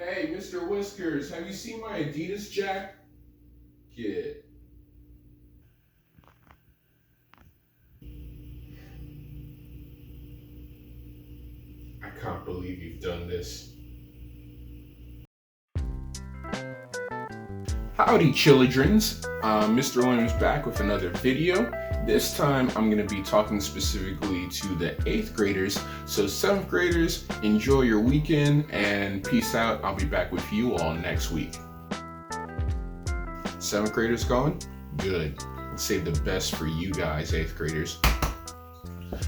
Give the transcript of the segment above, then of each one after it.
Hey, Mr. Whiskers, have you seen my Adidas jacket? I can't believe you've done this. Howdy, childrens. Mr. Williams back with another video. This time I'm going to be talking specifically to the 8th graders. So 7th graders, enjoy your weekend and peace out. I'll be back with you all next week. 7th graders going? Good. Let's save the best for you guys, 8th graders.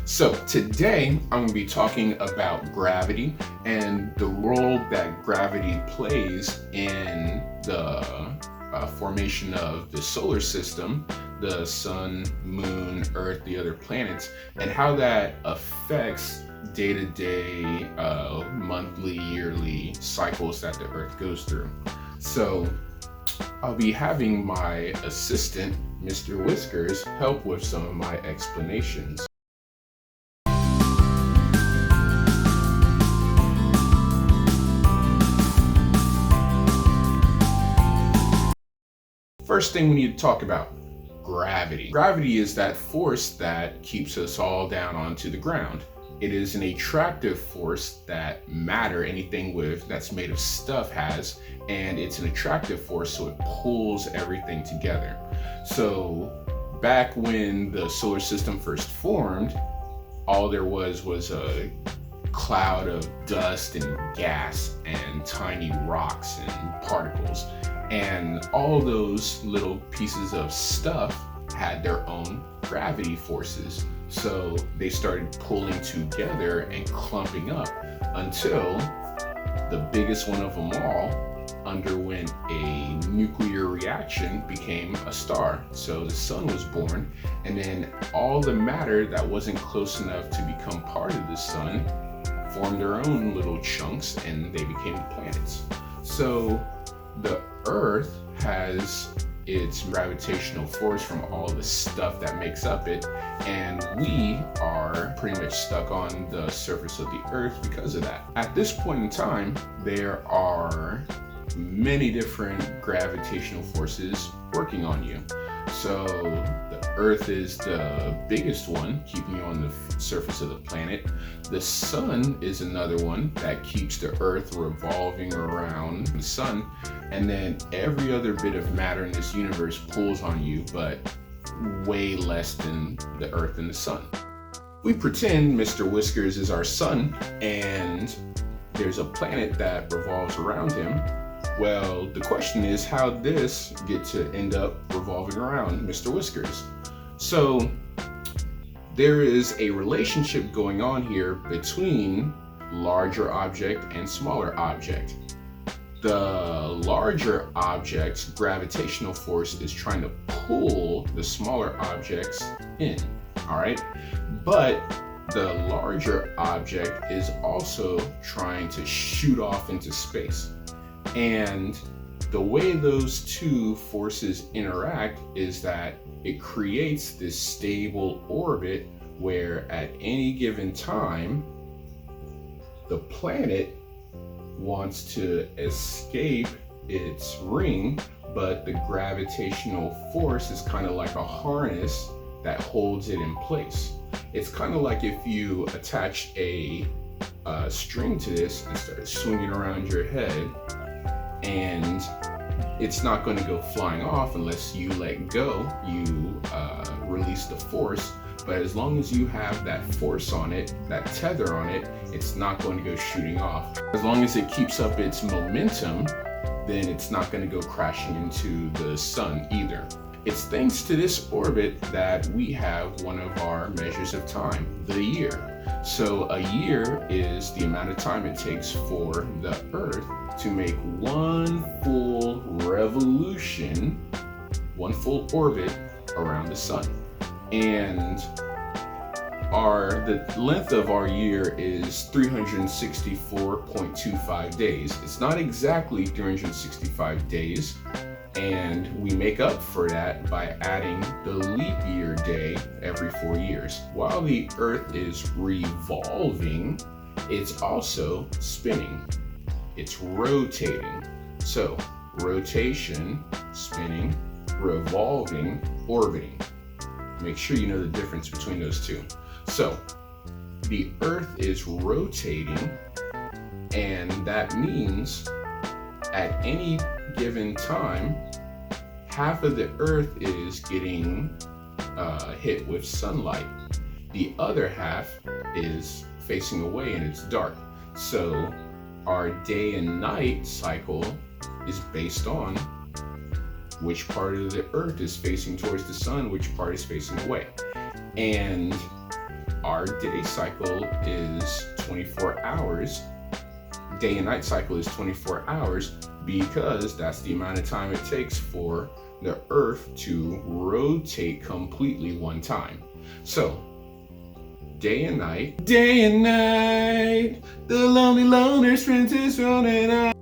So today I'm going to be talking about gravity and the role that gravity plays in the formation of the solar system, the sun, moon, earth, the other planets, and how that affects day-to-day, monthly, yearly cycles that the earth goes through. So I'll be having my assistant, Mr. Whiskers, help with some of my explanations. First thing we need to talk about, gravity. Gravity is that force that keeps us all down onto the ground. It is an attractive force that matter, anything that's made of stuff has, and it's an attractive force, so it pulls everything together. So back when the solar system first formed, all there was a cloud of dust and gas and tiny rocks and particles. And all those little pieces of stuff had their own gravity forces. So they started pulling together and clumping up until the biggest one of them all underwent a nuclear reaction, became a star. So the sun was born, and then all the matter that wasn't close enough to become part of the sun formed their own little chunks, and they became the planets. So the Earth has its gravitational force from all the stuff that makes up it, and we are pretty much stuck on the surface of the Earth because of that. At this point in time, there are many different gravitational forces working on you. So the Earth is the biggest one, keeping you on the surface of the planet. The sun is another one that keeps the Earth revolving around the sun. And then every other bit of matter in this universe pulls on you, but way less than the Earth and the sun. We pretend Mr. Whiskers is our sun, and there's a planet that revolves around him. Well, the question is, how this get to end up revolving around Mr. Whiskers? So there is a relationship going on here between larger object and smaller object. The larger object's gravitational force is trying to pull the smaller objects in, all right? But the larger object is also trying to shoot off into space. And the way those two forces interact is that it creates this stable orbit where at any given time, the planet wants to escape its ring, but the gravitational force is kind of like a harness that holds it in place. It's kind of like if you attach a string to this and start swinging around your head, and it's not going to go flying off unless you let go, you release the force. But as long as you have that force on it, that tether on it, it's not going to go shooting off. As long as it keeps up its momentum, then it's not going to go crashing into the sun either. It's thanks to this orbit that we have one of our measures of time, the year. So a year is the amount of time it takes for the Earth to make one full revolution, one full orbit around the sun. And the length of our year is 364.25 days. It's not exactly 365 days, and we make up for that by adding the leap year day every 4 years. While the Earth is revolving, it's also spinning. it's rotating. So rotation, spinning, revolving, orbiting. Make sure you know the difference between those two. So the Earth is rotating, and that means at any given time, half of the Earth is getting hit with sunlight. The other half is facing away and it's dark. So our day and night cycle is based on which part of the Earth is facing towards the sun, which part is facing away. And our day cycle is 24 hours. Day and night cycle is 24 hours because that's the amount of time it takes for the Earth to rotate completely one time. So day and night, the lonely loner's friends is running out.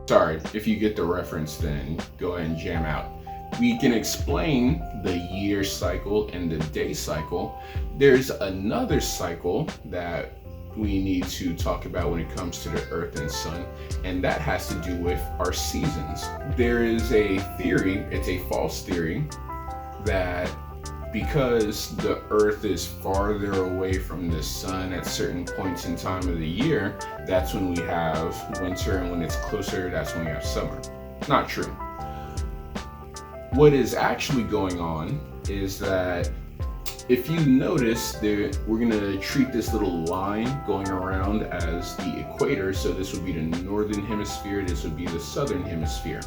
Sorry, if you get the reference, then go ahead and jam out. We can explain the year cycle and the day cycle. There's another cycle that we need to talk about when it comes to the Earth and Sun, and that has to do with our seasons. There is a theory, it's a false theory, that because the Earth is farther away from the sun at certain points in time of the year, that's when we have winter, and when it's closer, that's when we have summer. Not true. What is actually going on is that if you notice, we're going to treat this little line going around as the equator. So this would be the northern hemisphere, this would be the southern hemisphere.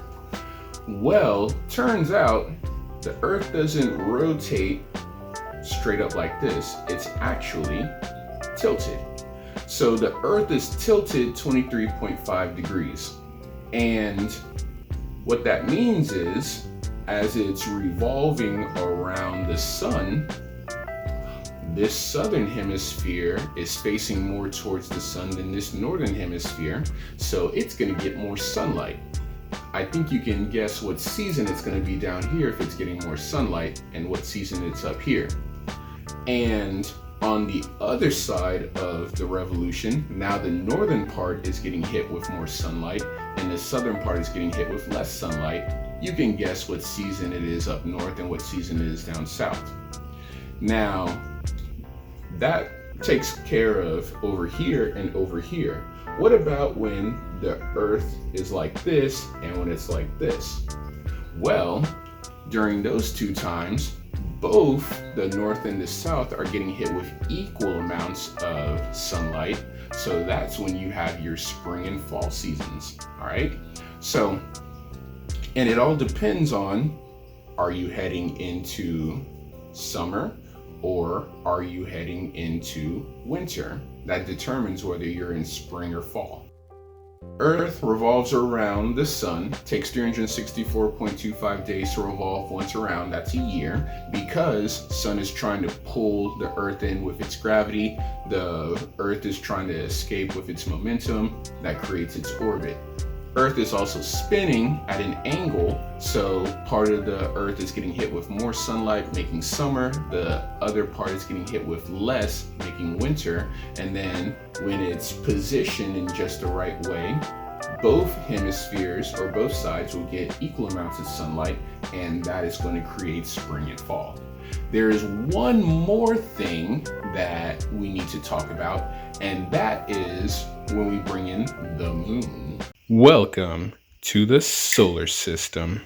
Well, turns out the Earth doesn't rotate straight up like this. It's actually tilted. So the Earth is tilted 23.5 degrees. And what that means is, as it's revolving around the sun, this southern hemisphere is facing more towards the sun than this northern hemisphere, so it's going to get more sunlight. I think you can guess what season it's going to be down here if it's getting more sunlight, and what season it's up here. And on the other side of the revolution, now the northern part is getting hit with more sunlight, and the southern part is getting hit with less sunlight. You can guess what season it is up north and what season it is down south. Now, that takes care of over here and over here. What about when the Earth is like this and when it's like this? Well, during those two times, both the north and the south are getting hit with equal amounts of sunlight. So that's when you have your spring and fall seasons. All right. So, and it all depends on, are you heading into summer or are you heading into winter? That determines whether you're in spring or fall. Earth revolves around the sun, takes 364.25 days to revolve once around, that's a year, because sun is trying to pull the Earth in with its gravity, the Earth is trying to escape with its momentum, that creates its orbit. Earth is also spinning at an angle, so part of the Earth is getting hit with more sunlight, making summer, the other part is getting hit with less, making winter, and then when it's positioned in just the right way, both hemispheres or both sides will get equal amounts of sunlight, and that is going to create spring and fall. There is one more thing that we need to talk about, and that is when we bring in the moon. Welcome to the solar system.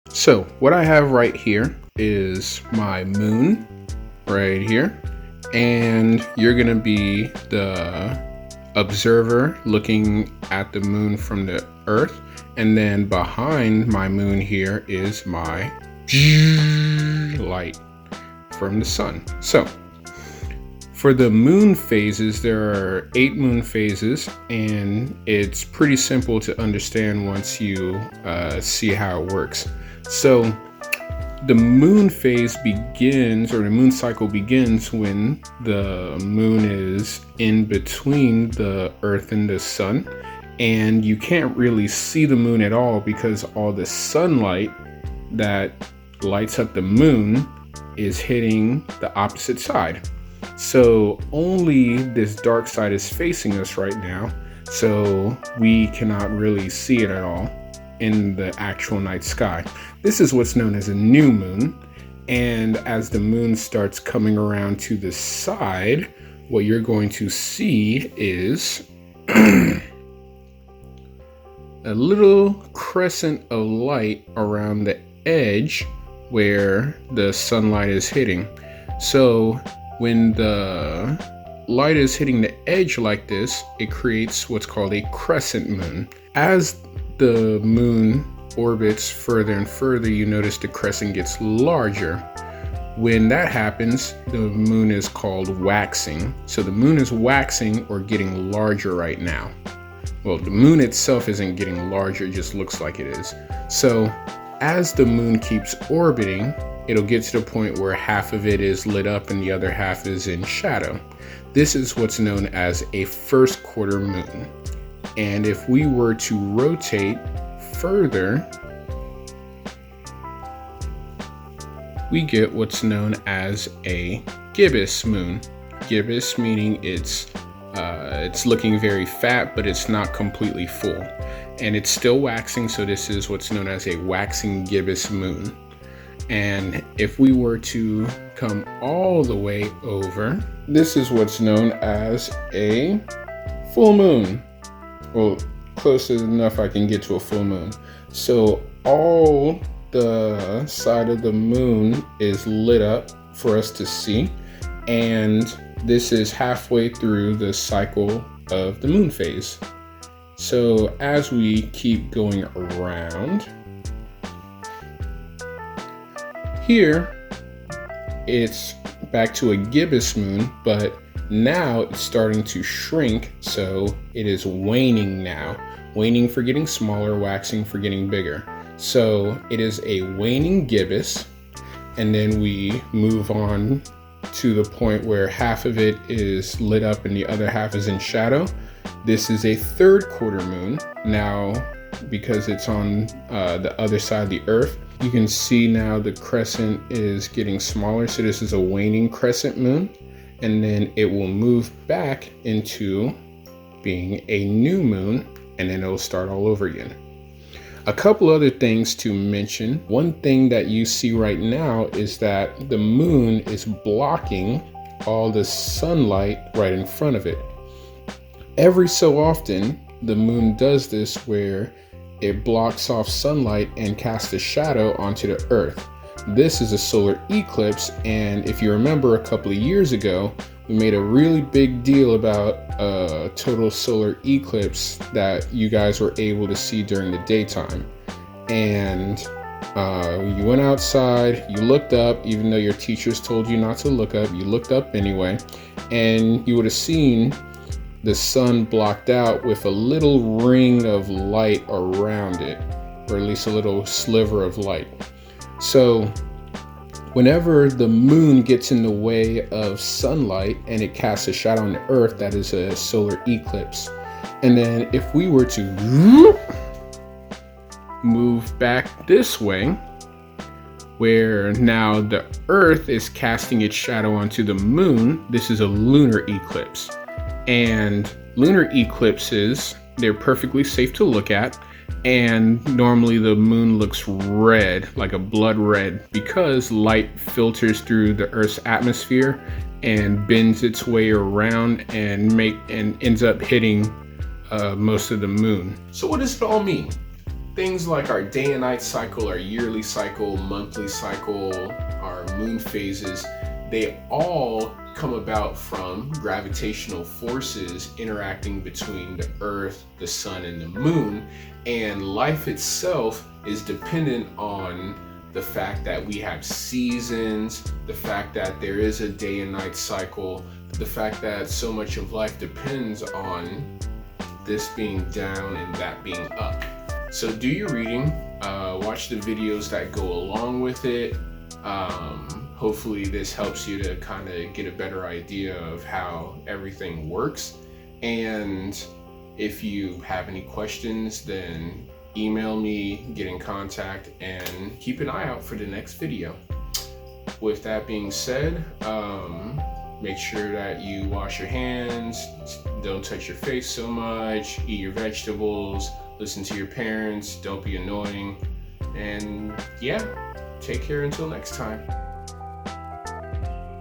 So what I have right here is my moon right here, and you're going to be the observer looking at the moon from the Earth. And then behind my moon here is my light from the sun. So for the moon phases, there are 8 moon phases, and it's pretty simple to understand once you see how it works. So the moon phase begins, or the moon cycle begins, when the moon is in between the Earth and the sun. and you can't really see the moon at all because all the sunlight that lights up the moon is hitting the opposite side. So only this dark side is facing us right now, so we cannot really see it at all in the actual night sky. This is what's known as a new moon, and as the moon starts coming around to the side, what you're going to see is a little crescent of light around the edge where the sunlight is hitting. So when the light is hitting the edge like this, it creates what's called a crescent moon. As the moon orbits further and further, you notice the crescent gets larger. When that happens, the moon is called waxing. So the moon is waxing or getting larger right now. Well, the moon itself isn't getting larger, it just looks like it is. So as the moon keeps orbiting, it'll get to the point where half of it is lit up and the other half is in shadow. This is what's known as a first quarter moon. And if we were to rotate further, we get what's known as a gibbous moon. Gibbous meaning it's looking very fat, but it's not completely full. And it's still waxing, so this is what's known as a waxing gibbous moon. And if we were to come all the way over, this is what's known as a full moon. Well, close enough I can get to a full moon. So all the side of the moon is lit up for us to see, and this is halfway through the cycle of the moon phase. So as we keep going around, here it's back to a gibbous moon, but now it's starting to shrink, so it is waning now. Waning for getting smaller, waxing for getting bigger. So it is a waning gibbous, and then we move on to the point where half of it is lit up and the other half is in shadow. This is a third quarter moon. Now, because it's on the other side of the Earth, you can see now the crescent is getting smaller. So this is a waning crescent moon, and then it will move back into being a new moon, and then it'll start all over again. A couple other things to mention. One thing that you see right now is that the moon is blocking all the sunlight right in front of it. Every so often, the moon does this where it blocks off sunlight and casts a shadow onto the Earth. This is a solar eclipse, and if you remember a couple of years ago, we made a really big deal about a total solar eclipse that you guys were able to see during the daytime. And you went outside, you looked up, even though your teachers told you not to look up, you looked up anyway, and you would have seen the sun blocked out with a little ring of light around it, or at least a little sliver of light. So whenever the moon gets in the way of sunlight and it casts a shadow on the Earth, that is a solar eclipse. And then if we were to move back this way, where now the Earth is casting its shadow onto the moon, this is a lunar eclipse. And lunar eclipses, they're perfectly safe to look at. And normally the moon looks red, like a blood red, because light filters through the Earth's atmosphere and bends its way around and ends up hitting most of the moon. So what does it all mean? Things like our day and night cycle, our yearly cycle, monthly cycle, our moon phases, they all come about from gravitational forces interacting between the Earth, the sun, and the moon. And life itself is dependent on the fact that we have seasons, the fact that there is a day and night cycle, the fact that so much of life depends on this being down and that being up. So do your reading, watch the videos that go along with it. Hopefully this helps you to kind of get a better idea of how everything works. And If you have any questions, then email me, get in contact, and keep an eye out for the next video. With that being said, make sure that you wash your hands, don't touch your face so much, eat your vegetables, listen to your parents, don't be annoying, and yeah, take care until next time.